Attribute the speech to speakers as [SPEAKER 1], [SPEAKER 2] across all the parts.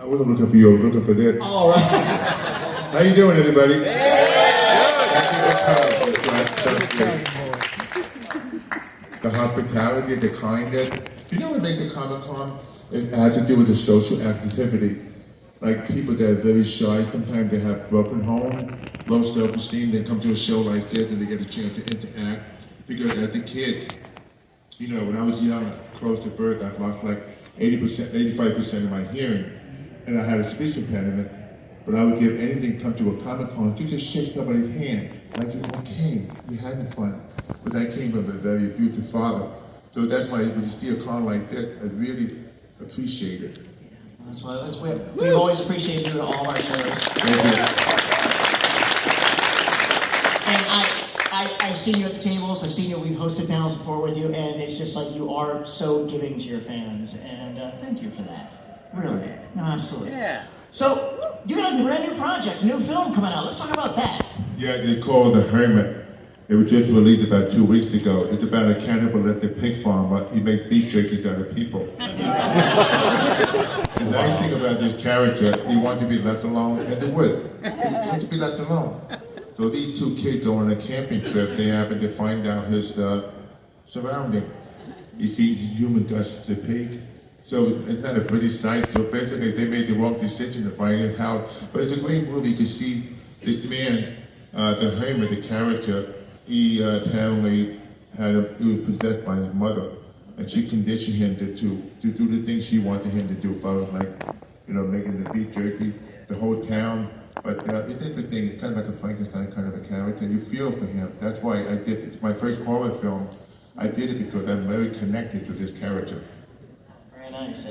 [SPEAKER 1] wasn't looking for you, I was looking for this.
[SPEAKER 2] All right.
[SPEAKER 1] How you doing, everybody? That's great. The hospitality, the kindness. You know what makes a Comic-Con? It has to do with the social activity. Like people that are very shy, sometimes they have broken home, low self-esteem, they come to a show like this and they get a chance to interact. Because as a kid, you know, when I was young, close to birth, I lost like 80%, 85% of my hearing. And I had a speech impediment. But I would give anything come to a Comic-Con to just shake somebody's hand. Like, you're okay, you're having fun. But I came from a very abusive father. So that's why when you see a con like this, I really appreciate it.
[SPEAKER 2] That's why we've always appreciated you at all of our shows.
[SPEAKER 1] Thank you.
[SPEAKER 2] And I've seen you at the tables, I've seen you, we've hosted panels before with you, and it's just like you are so giving to your fans, and thank you for that. Really. No, absolutely.
[SPEAKER 3] Yeah.
[SPEAKER 2] So, you got a brand new project, a new film coming out. Let's talk about that.
[SPEAKER 1] Yeah, it's called The Hermit. It was just released about 2 weeks ago. It's about a cannibalistic pig farmer. He makes beef jerkies out of people. The nice thing about this character, he wants to be left alone in the woods. He wants to be left alone. So these two kids go on a camping trip. They happen to find out his surrounding. He feeds human dust to pigs. So it's not a pretty sight. So basically, they made the wrong decision to find his house. But it's a great movie. You can see this man, the hermit, the character. He apparently he was possessed by his mother, and she conditioned him to do the things she wanted him to do. As far as like, you know, making the beef jerky, the whole town. But it's interesting. It's kind of like a Frankenstein kind of a character. You feel for him. That's why I did. It's my first horror film. I did it because I'm very connected to this character.
[SPEAKER 2] Very nice.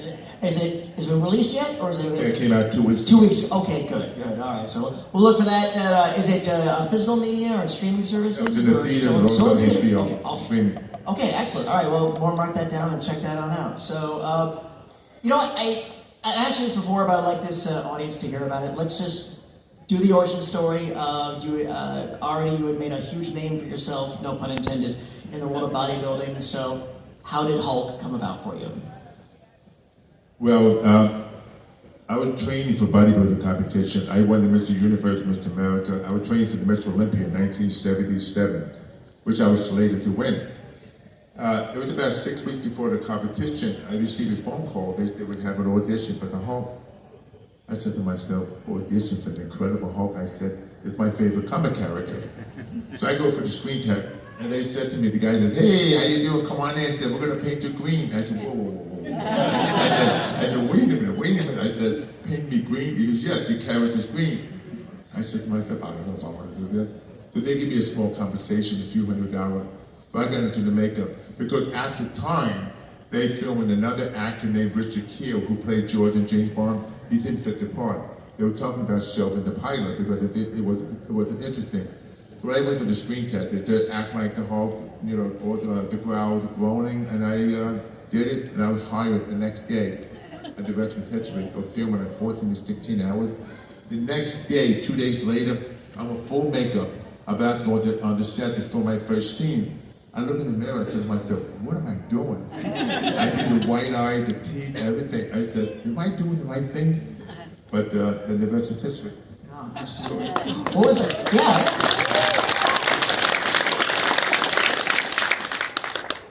[SPEAKER 2] Has it been released yet, or is it?
[SPEAKER 1] It came out 2 weeks.
[SPEAKER 2] 2 weeks. Okay, good. All right. So we'll look for that. Is it on physical media or streaming services?
[SPEAKER 1] It was in the theater, but also on HBO.
[SPEAKER 2] Okay,
[SPEAKER 1] Streaming.
[SPEAKER 2] Okay, excellent. All right. Well, we'll mark that down and check that on out. So, you know what? I asked you this before, but I'd like this audience to hear about it. Let's just do the origin story. You had made a huge name for yourself, no pun intended, in the world of bodybuilding. So, how did Hulk come about for you?
[SPEAKER 1] Well, I was training for bodybuilding competition. I won the Mr. Universe, Mr. America. I was training for the Mr. Olympia in 1977, which I was slated to win. It was about 6 weeks before the competition. I received a phone call. They would have an audition for the Hulk. I said to myself, audition for the Incredible Hulk? I said, it's my favorite comic character. So I go for the screen test, and they said to me, the guy says, hey, how you doing? Come on in. They said, we're going to paint you green. I said, whoa, whoa, whoa. I said, wait a minute. I said, paint me green? He goes, yes, the character's green. I said to myself, I don't know if I want to do that. So they give me a small compensation, a few $100. So I got into the makeup. Because at the time, they filmed another actor named Richard Keel, who played George in James Bond. He didn't fit the part. They were talking about shelving the pilot because it wasn't interesting. So I went to the screen test. They said, act like the Hulk, you know, all the crowd groaning, and I did it, and I was hired the next day at the Richmond GalaxyCon for filming at 14 to 16 hours. The next day, 2 days later, I'm in full makeup, about to go on the set to film my first scene. I look in the mirror and I said to myself, what am I doing? I did the white eye, the teeth, everything. I said, am I doing the right thing? But then the rest is history.
[SPEAKER 2] Oh, absolutely. What was it? Yeah.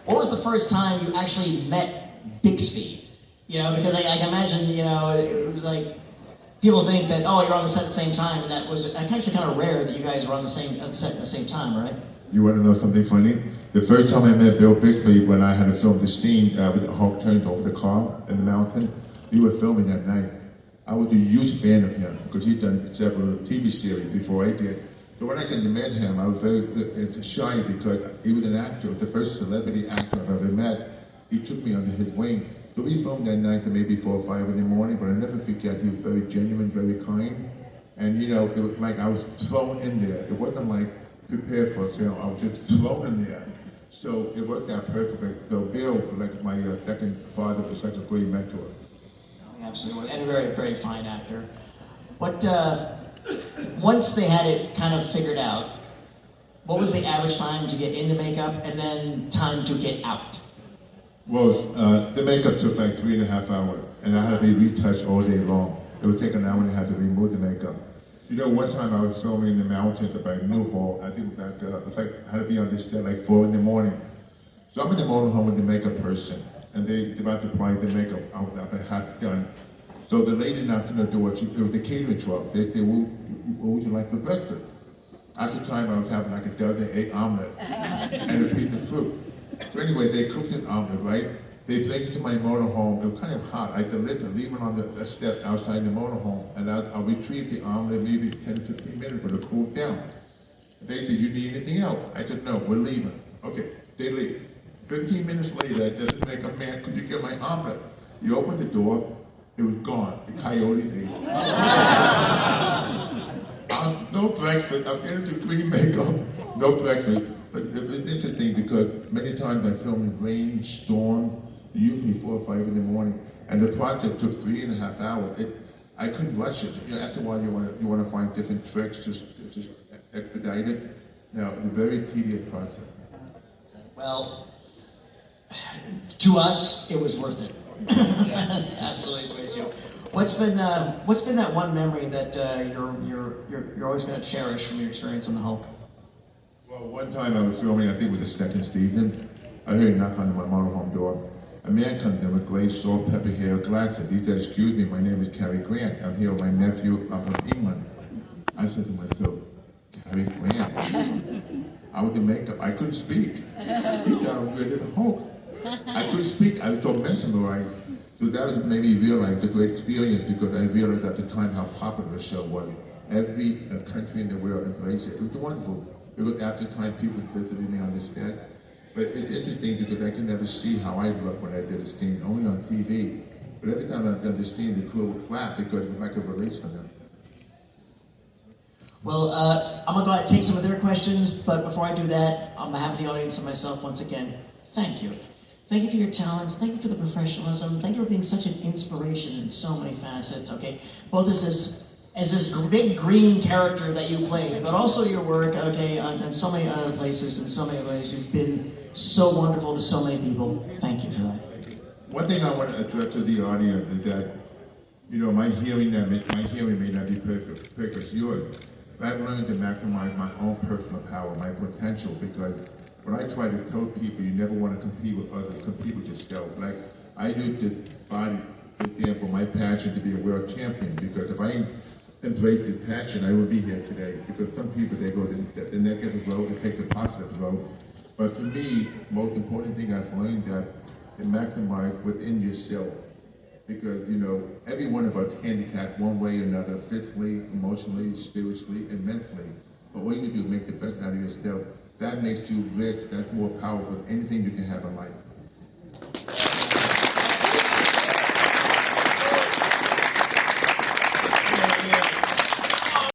[SPEAKER 2] What was the first time you actually met Bixby? You know, because I imagine, you know, it was like, people think that, oh, you're on the set at the same time, and that was actually kind of rare that you guys were on the set at the same time, right?
[SPEAKER 1] You want to know something funny? The first time I met Bill Bixby, when I had to film the scene with the Hulk turned over the car in the mountain, we were filming that night. I was a huge fan of him because he'd done several TV series before I did. So when I came to meet him, I was very shy because he was an actor, the first celebrity actor I've ever met. He took me under his wing. So we filmed that night to maybe 4 or 5 in the morning, but I never forget, he was very genuine, very kind. And you know, it was like I was thrown in there. It wasn't like prepared for a film, I was just thrown in there. So it worked out perfectly. So Bill, like my second father, was such a great mentor.
[SPEAKER 2] Absolutely, and a very, very fine actor. But once they had it kind of figured out, what was the average time to get into makeup and then time to get out?
[SPEAKER 1] Well, the makeup took like 3.5 hours, and I had to be retouched all day long. It would take an hour and a half to remove the makeup. You know, one time I was filming in the mountains up by Newhall. I think that it was like I had to be on this set like 4 in the morning. So I'm in the motorhome with the makeup person, and they're about to apply the makeup. I was about half done. So the lady knocked on the door. It was the catering truck. They said, "What would you like for breakfast?" After time, I was having like a dozen egg omelet and a piece of fruit. So anyway, they cooked this omelet, right? They bring it to my motorhome. It was kind of hot. I said, "Listen, leave it on the step outside the motorhome, and I'll retrieve the omelet maybe 10 to 15 minutes when it cools down." They said, "You need anything else?" I said, "No, we're leaving." Okay, they leave. 15 minutes later, I said, "Make a man, could you get my omelet?" He opened the door. It was gone. The coyotes ate it. No breakfast. I'm getting to green makeup. No breakfast. But it's interesting because many times I film in rain, storm, usually 4 or 5 in the morning, and the project took 3.5 hours. I couldn't rush it. You know, after a while, you want to find different tricks to just expedite it. Now, it's a very tedious process.
[SPEAKER 2] Well, to us, it was worth it. Absolutely, it's way too. What's been that one memory that you're always going to cherish from your experience on the Hulk?
[SPEAKER 1] Well, one time I was filming, I think it was the second season. I heard a knock on my motorhome door. A man comes in with gray, salt, pepper hair, glasses. He said, "Excuse me, my name is Cary Grant. I'm here with my nephew up from England." I said to myself, "Cary Grant?" I was in makeup. I couldn't speak. He said, "I'm good as a Hulk." I couldn't speak. I was so mesmerized. So that was made me realize the great experience, because I realized at the time how popular the show was. Every country in the world embraced it. It was wonderful. Because after time, people visited me on the set. But it's interesting because I can never see how I look when I did a scene, only on TV. But every time I've done the scene, the crew would clap because it's like a release for them.
[SPEAKER 2] Well, I'm going to go ahead and take some of their questions, but before I do that, on behalf of the audience and myself, once again, thank you. Thank you for your talents, thank you for the professionalism, thank you for being such an inspiration in so many facets, okay? Both as this big green character that you played, but also your work, okay, on so many other places, in so many ways. You've been so wonderful to so many people. Thank you for that.
[SPEAKER 1] One thing I want to address to the audience is that, you know, my hearing may not be perfect as yours, but I've learned to maximize my own personal power, my potential, because when I try to tell people you never want to compete with others, compete with yourself. Like, I use the body, for example, my passion to be a world champion, because if I embrace this passion, I would be here today. Because some people, they go the negative road, they take the positive road. But for me, most important thing I've learned that to maximize within yourself. Because, you know, every one of us handicapped one way or another, physically, emotionally, spiritually, and mentally. But what you do is make the best out of yourself. That makes you rich. That's more powerful than anything you can have in life.